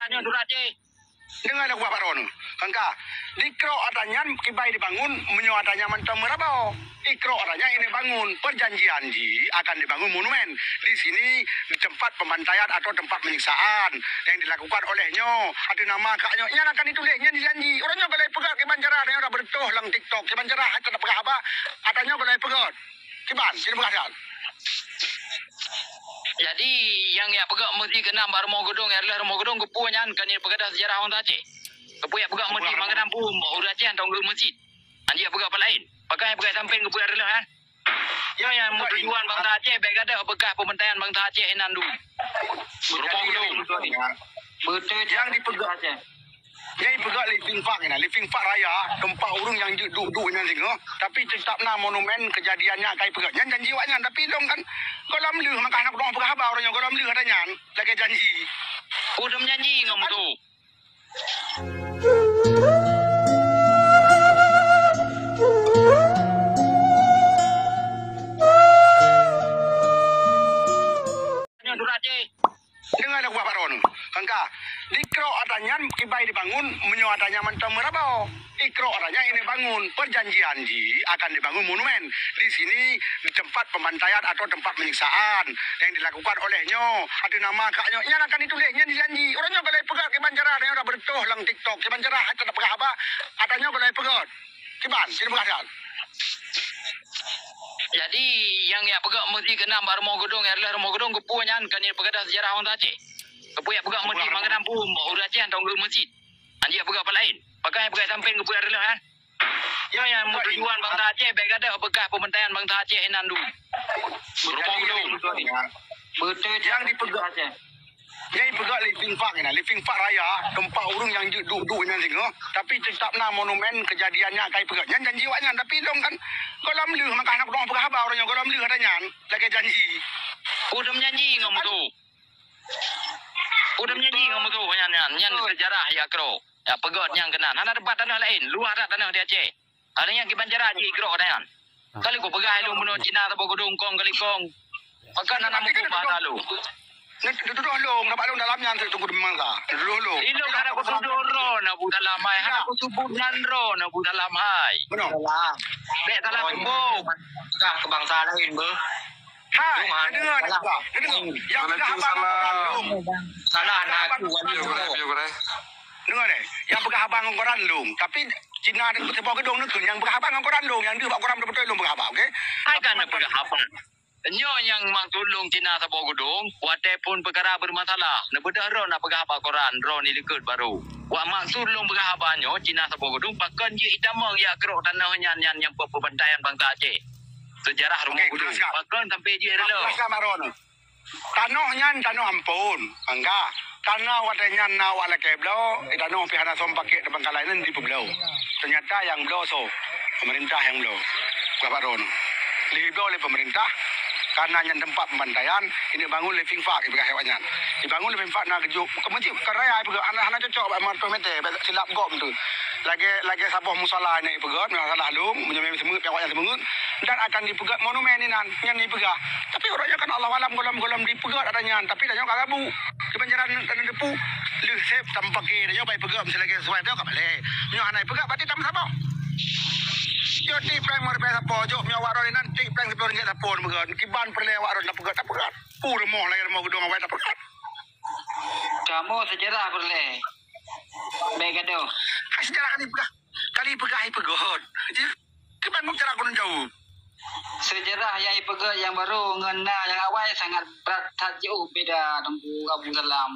Tanya surat je. Dengar aku Bapak Ron. Kangka, dikro adanya kibai dibangun, menyo adanya mantam merabau. Dikro adanya ini bangun, perjanjian ji akan dibangun monumen. Di sini di tempat pembantaian atau tempat penyiksaan yang dilakukan olehnya. Ada nama kaknya, yang akan ditulisnya di janji. Orangnya kalau pegat ke banjara, yang udah bertuh lang TikTok. Ke banjara, ada pegat apa? Adanya kalau pegat. Kiban, sini pegat. Jadi yang ya pegak mesti kena baru mau gedung adalah rumah gedung kepunya kan ini pegadah sejarah orang Aceh. Kepu ya pegak mesti mangan ampu urut Aceh tong ke masjid. Anjir pegak apa lain? Pakai pegak samping kepu adalah kan. Yang tujuan bangsa Aceh baik ada bekas pembantaian bangsa Aceh Enandu. Rumah gedung. Betul yang dipegang Aceh. Yang pegang living park ni, living park raya, tempat urung yang duduk dengan singa. Tapi tetap na monumen kejadiannya kai pegang. Yang janji waknya, tapi dong kan kolam leh makan nak dong pegang apa orangnya kolam leh katanya lagi janji. Udah menjanji ngom tu. Tanya surat je. Dengar aku Bapak Ron. Kangka, dikro adanya kibai dibangun, menyo adanya mantam merabau. Dikro adanya ini bangun, perjanjian ji akan dibangun monumen. Di sini di tempat pembantaian atau tempat penyiksaan yang dilakukan olehnya. Ada nama kaknya, yang akan ditulisnya di janji. Orangnya kalau pegat ke banjara, yang udah bertuh lang TikTok. Ke banjara, ada pegat apa? Adanya kalau pegat. Kiban, sini pegat. Jadi yang ya pegak mesti kena baru mau gedung adalah rumah gedung kepunya kan ini pegadah sejarah orang Aceh. Kepu ya pegak mesti mangan ampu urut Aceh tong ke masjid. Anjir pegak apa lain? Pakai pegak samping kepu adalah kan. Yang tujuan bangsa Aceh baik ada bekas pembantaian bangsa Aceh Enandu. Rumah gedung. Betul yang dipegang Aceh. Yang pegang living park ni, living park raya, tempat urung yang duduk dengan singa. Tapi tetap na monumen kejadiannya kai pegang. Yang janji waknya, tapi dong kan kolam leh makan nak dong pegang apa orangnya kolam leh katanya lagi janji. Udah menjanji ngom tu. Udah menjanji ngom tu nyan sejarah ya kro. Ya pegot yang kena. Ada tempat tanah lain, luar tak tanah di Aceh. Ada yang ke banjara ji kro katanya. Kali ko pegai lu meno Cina tabo gedung kong kali kong. Pakan anak muku bahasa lu. Duduk long, dapat long dalamnya nanti tunggu demang sah. Duduk long. Ilo kada ko sudur ro na bu dalam hai. Hana ko subut nan ro na bu dalam hai. Benar. Dek dalam bu. Kah kebangsaan lain ber. Hai, dengar. Yang pegang abang long. Salah anak aku Dengar deh, yang pegang abang koran long. Tapi Cina ada sebuah gedung ni yang pegang abang koran long. Yang dia buat koran betul-betul long pegang abang, okey? Hai kan pegang abang. Nyo yang maktulung Cina sabo gedung, wate pun perkara bermasalah. Na bedah ro na pegah apa koran, ro ni likut baru. Wa maksud long pegah apa nyo Cina sabo gedung pakan je itamang ya kerok tanah nyan yang pembantaian bangsa Aceh. Sejarah rumah gedung. Pakan sampai je relo. Tanahnya tanah ampun, enggak. Tanah watenya na wala keblo, tanah pihana som pakai depan kalainan di peblo. Ternyata yang blo so pemerintah yang blo. Bapak Ron. Lebih oleh pemerintah karena yang tempat pembantaian ini bangun living park ibu hewannya. Dibangun living park nak kejuk kemenci keraya ibu anak-anak cocok buat marto mete silap gom tu. Lagi sabah musala ni ibu gom masalah lung menyemai semut hewannya semut dan akan dipegat monumen ini nan yang dipegat. Tapi orangnya kan Allah alam golam-golam dipegat adanya tapi dah nyok kagabu. Di banjaran tanah depu leh sep tanpa ke dia baik pegat misalnya ke sesuai dia kat balik. Nyok anak pegat berarti tam sabah. Yo tip prank mo repesa po jo mi awaro ni nan tip prank sepuluh ringgit tapon megon kiban perle awaro na pegat pur mo lagi mo gedung awai pegat kamu sejarah perle baik ada sejarah kali pegat kiban mo cara kunun jauh sejarah yang ipegat yang baru ngena yang awal sangat berat jauh beda tempu Abu Salam.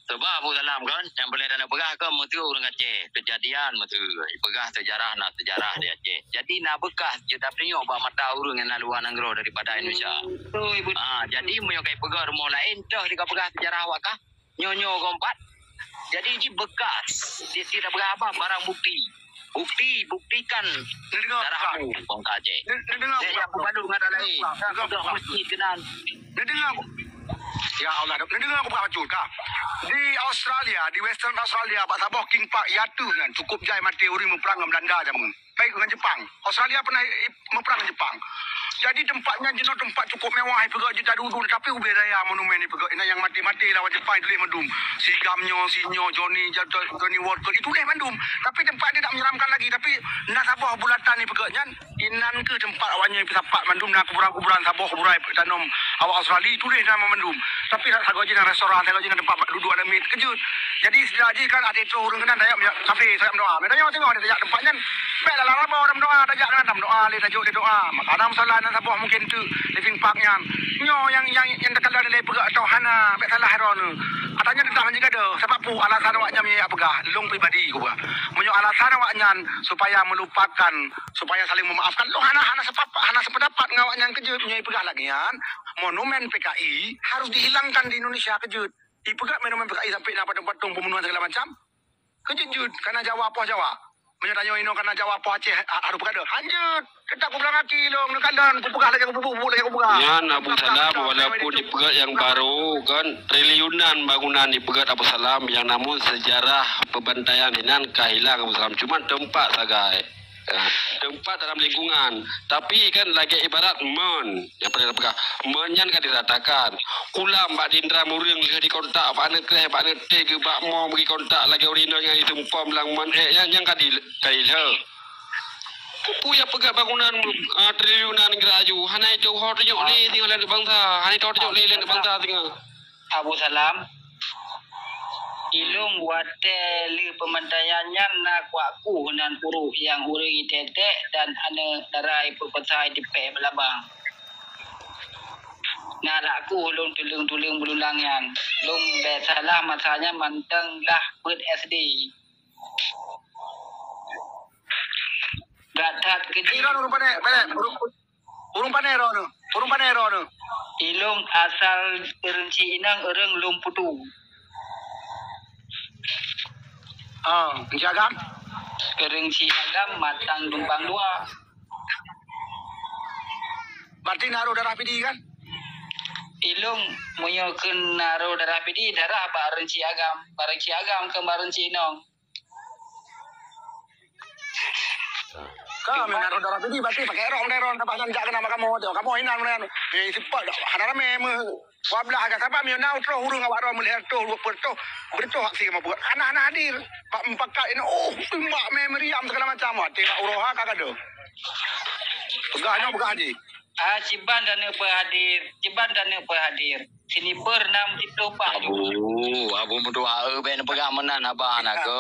Sebab Abu Salam kan yang boleh dana pegah ke mutu orang Aceh kejadian mutu pegah sejarah nak sejarah di Aceh. Jadi nak bekas je tapi nyok ba mata urang yang luar negara daripada Indonesia. Jadi mo kai pegah rumah lain dah di pegah sejarah awak kah? Nyonyo kompat. Jadi ji bekas. Dia tidak pegah apa barang buktikan sejarahmu bangsa Aceh. Saya yang baru ngada lain. Sudah mesti kenal. Dengar ya Allah, dengar aku buka kah? Di Australia, di Western Australia, Pak Sabah King Park Yatu kan cukup jai mati uri memperang dengan Belanda jamun. Baik dengan Jepang. Australia pernah memperang dengan Jepang. Jadi tempatnya jenuh tempat cukup mewah pegak je tak duduk tapi ubeh raya monumen ni pegak ina yang mati-mati lawan Jepang tulis mandum. Si Gamnyo, Sinyo, Johnny Walker itu tulis mandum. Tapi tempat dia tak menyeramkan lagi tapi nak Sabah bulatan ni pegak nyan inan ke tempat awaknya sapat mandum nak kuburan-kuburan Sabah kuburan tanam awak Australia tulis nama mandum. Tapi nak sago je nak restoran, sago je nak tempat duduk ada meet kejut. Jadi sedia je kan ada itu urang kena dayak kafe saya doa. Medanya tengok ada dayak tempatnya. Baiklah larabah orang doa dayak kan tam doa le tajuk le doa. Makanan salah nan Sabah mungkin tu living park nya. Nyo yang dekat dalam le pegak atau hana baik salah ron. Katanya dah menjaga dah sebab pu alasan awaknya me apagah long pribadi ku bah. Menyo alasan awaknya supaya melupakan supaya saling memaafkan lo hana sependapat ngawaknya kejut nyai pegah lagi kan. Monumen PKI harus dihilangkan di Indonesia kejut. Ipegak monumen PKI sampai nak patung pembunuhan segala macam. Kejut karena Jawa apa Jawa. Menyatanya ino karena Jawa apa Aceh haru pegada. Hanjut. Ketak ku bilang aki long nak kalan ku pegah lagi ku pupuk lagi ku pegah. Ya Abu Salam walaupun dipegat yang baru kan triliunan bangunan dipegat Abu Salam yang namun sejarah pembantaian inan kahilang Abu Salam cuma tempat sagai. Tempat dalam lingkungan tapi kan lagi ibarat yang pernah pegang menyan kan diratakan kulam Mbak Dindra Muring di kontak Pak Nekeh Pak Nete ke Pak Mo bagi kontak lagi orino yang ditumpam lang yang kadil pupu ya pegang bangunan triliunan geraju hana itu hot jok le tinggal di bangsa hana itu jok le di bangsa tinggal Abu Salam ilung wate li pemantaiannya nak waku nan puru yang urang itetek dan ane darai pepesai di pe belabang. Nah laku ulung tulung bululangyan. Lung be salah masanya manteng lah put SD. Gatat keji. Urung pane rono. Ilung asal renci inang urang lung putu. Jagam. Kering si agam matang dumpang dua. Berarti naruh darah pidi kan? Ilung munyokeun naruh darah pidi darah bareng si agam kemarin si inong. Kami naruh darah pidi berarti pakai ron tapasan jak nama kamu tu. Kamu inan mana? Eh sipat dak hadara me wablah agak siapa mi nau terus hurung awak ron melihat tu bertu hak si kamu buat. Anak-anak hadir. Pak empat ini mak meriam segala macam. Tidak uroha kagak do. Pegahnya pegah haji. Ciban dan apa hadir. Sini pernam itu Pak. Abu mendoa ben pegang menan abah anak ke.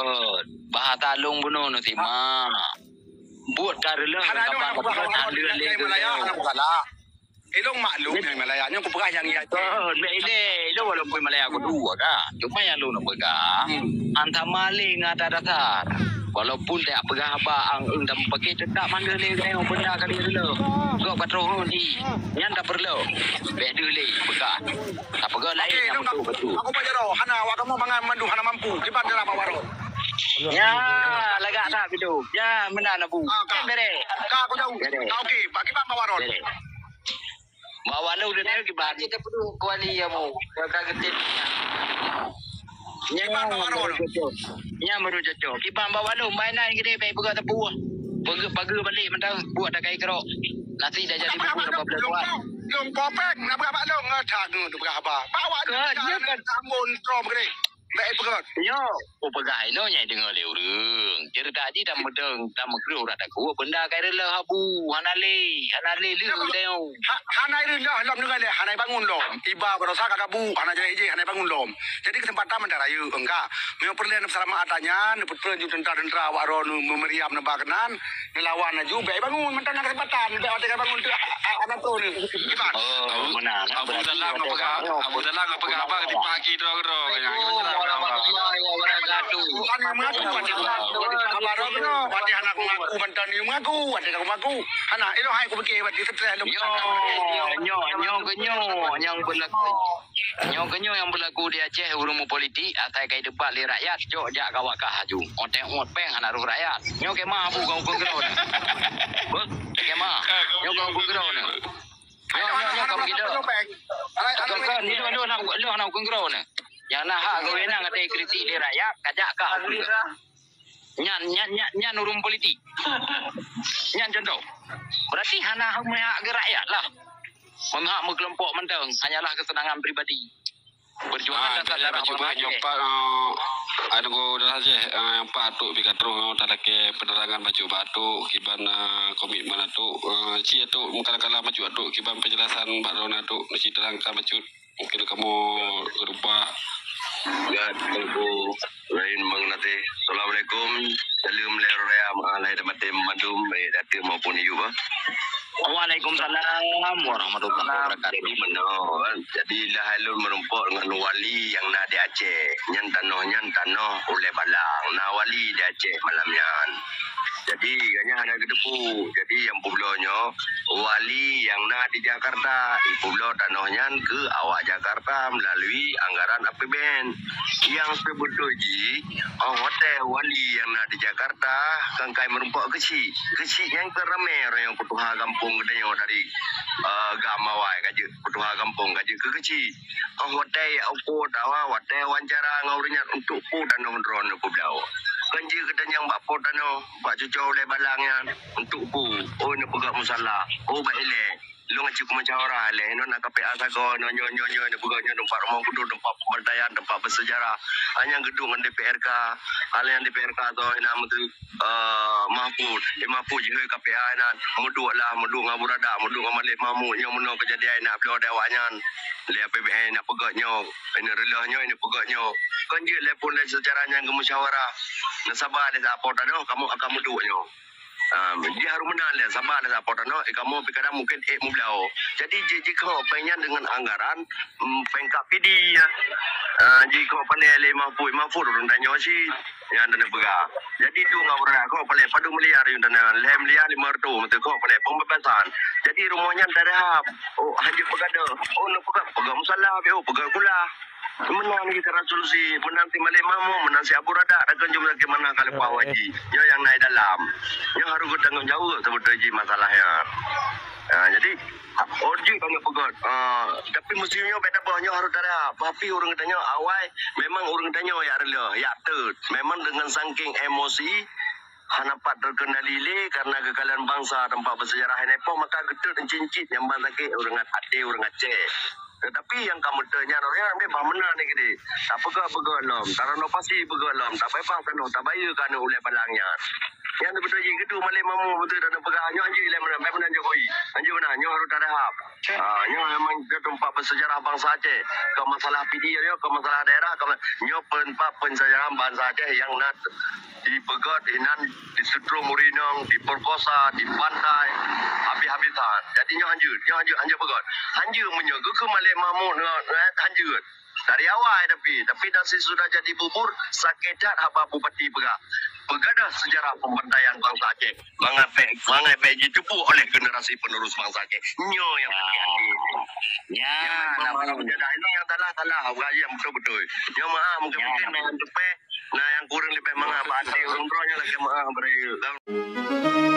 Bah talung bunuh nu sima. Buat karela kapan kapan le Malaya anak kala. Ilong maklum yang Malaya nya ku pegah yang iya. Ile walaupun Malaya aku dua dah. Cuma yang lu nak pegang antara maling ada dasar. Walaupun tak pegang apa ang dan pakai tetap mandel le tengok benda kali dulu. Kau patrol ni. Yang tak perlu. Be dulu pegang. Tak pegang lain yang betul. Aku baca roh hana awak kamu mangan mandu hana mampu. Kibat dalam awak roh. Ya, lagak tak gitu. Ya, mana nak bu? Bere. Kau aku jauh. Okey, bagi pak bawa roh. Bawa lu dia ke bagi Kita perlu kuali ya mu. Kagetin. Nya baru cocok. Kita bawa lu mainan gede baik buka tepu. Pagi balik mentang buat dah kai kerok. Nasi dah jadi bubur berapa belas buat. Jom kopek nak berapa lu ngacak tu berapa. Bawa dia kan sambun strom gede. Baik pegat. Yo, pegai no nya dengar le urang. Cerita ji dah medeng, dah megru dah tak ku benda kai rela habu, hanale lu deu. Hanai dah lom dengan le, hanai bangun lom. Tiba berosa kakak bu, hanai je hanai bangun lom. Jadi kesempatan mentara yu enggak. Memang perlu bersama adanya, neput perlu tentara awak ron memeriam nebakanan, melawan aju baik bangun mentang kesempatan, baik ada bangun tu anak tu ni. Gimana? Oh, menang. Abu Salam apa apa di pagi dong. Warahmatullahi wabarakatuh. Bukan mengaku Wati anak mengaku mantan ni mengaku Wati aku mengaku anak itu hai aku fikir Wati stres Nyo yang berlaku di Aceh urumu politik atai kai debat li rakyat jok jak kawak kah haju ontek peng anak ruh rakyat nyo ke mah bu kau penggerau bos ke mah nyo kau penggerau ni nyo kau begitu kau ni lu anak penggerau ni yang nak hak kau enak ada kritik di rakyat kajak kah Nyan urung politik. Nyan contoh. Berarti hana memihak ke rakyat lah. Memihak ke kelompok menteng hanyalah kesenangan pribadi. Perjuangan dasar darah cuba nyopak ada go dah je yang patuk bikatro talake penerangan baju batu kiban komitmen tu ci tu mungkin kala maju tu kiban penjelasan barona tu mesti terangkan baju mungkin kamu berupa ya tunggu lain mengenai assalamualaikum salam leraya mengalai damate madum baik dati maupun iu Waalaikumsalam warahmatullahi wabarakatuh. Jadi benar. Jadi lah halun merumpuk dengan wali yang nak di Aceh. Nyan tanah oleh balang. Nah wali di Aceh malamnya. Jadi kanya hanya kedepu. Jadi yang pulaunya wali yang nak di Jakarta. Pulau tanahnya ke awak Jakarta melalui anggaran APBN. Yang sebetulnya hotel wali yang nak di Jakarta kangkai merumpuk kecil. Kecil yang teramai orang yang Putuha kampung gedenya dari gamawai kaje Putuha kampung kaje ke kecil. Hotel apa dawa hotel wawancara ngaurinya untuk pu dan drone ku blau. Kanji gedenya bapo dano bak cucu oleh balangnya untuk pu. Oh ni pegak musala. Oh baik le. Lu ngaji ku mencawarah le no nak KPA sago no nyo ni pegaknya tempat rumah kudu tempat pemberdayaan tempat bersejarah. Hanya gedung DPRK. Hal yang DPRK tu nama tu Mahfud je KPA nan muduk ngaburada muduk ngamalik mamu yang meno kejadian nak upload awaknya le APBN nak pegaknya ini relahnya ini pegaknya kan je telefon le secaranya ke musyawarah nak sabar le apa tano kamu akan muduknya dia harus menang le sabar le apa tano kamu pikir mungkin mublau jadi jika pengen dengan anggaran pengkap PD ya jika pandai le Mahfud urang tanya si yang dana pegah. Jadi tu ngawra kau paling padu miliar yang dana lem miliar 500 mesti kau paling pembebasan. Jadi rumahnya darah. Oh hanya pegada. Oh nak pegah musalla pegah kula. Menang ni cara solusi menang ti malay mamu menang si Abu Rada akan jumlah ke mana kali Pak Haji. Yang naik dalam. Yang harus bertanggung jawab sebetulnya masalahnya. Jadi orji kami pegot. Tapi mestinya beda bawahnya harus ada. Tapi orang katanya awal memang orang katanya ya rela, ya tut. Memang dengan saking emosi hanapat terkendali le karena kekalahan bangsa tempat bersejarah ini pun maka getut dan cincit yang bangsa orang Aceh orang Aceh. Tetapi yang kamu tanya orang ambil bamena ni gede. Tak pegak lom, tarano pasti pegak lom. Tak apa kanu, tak bayu kanu oleh balangnya. Yang betul je gitu malay mamu betul dan pegak nyo anji le mana memang Jokowi. Anji mana nyo harus darahap. Nyo memang tempat bersejarah bangsa Aceh. Ke masalah PD dia, ke masalah daerah, ke nyo penpat pensejarah bangsa Aceh yang nak dipegat inan disetrum murinong, diperkosa, dipantai habis-habisan. Jadi nyo anjur pegat. Anjur menyogo ke malay mamu anjur. Dari awal tapi nasi sudah jadi bubur sakedat apa bupati pegak. Pegadah sejarah pemberdayaan bangsa Aceh. Mangai ditepu oleh generasi penerus bangsa Aceh. Nyo yang hati-hati. Ya, ini yang salah. Yang betul-betul. Nyo maaf mungkin yang tepe. Nah yang kurang lebih mengapa. Hati orang lagi maaf.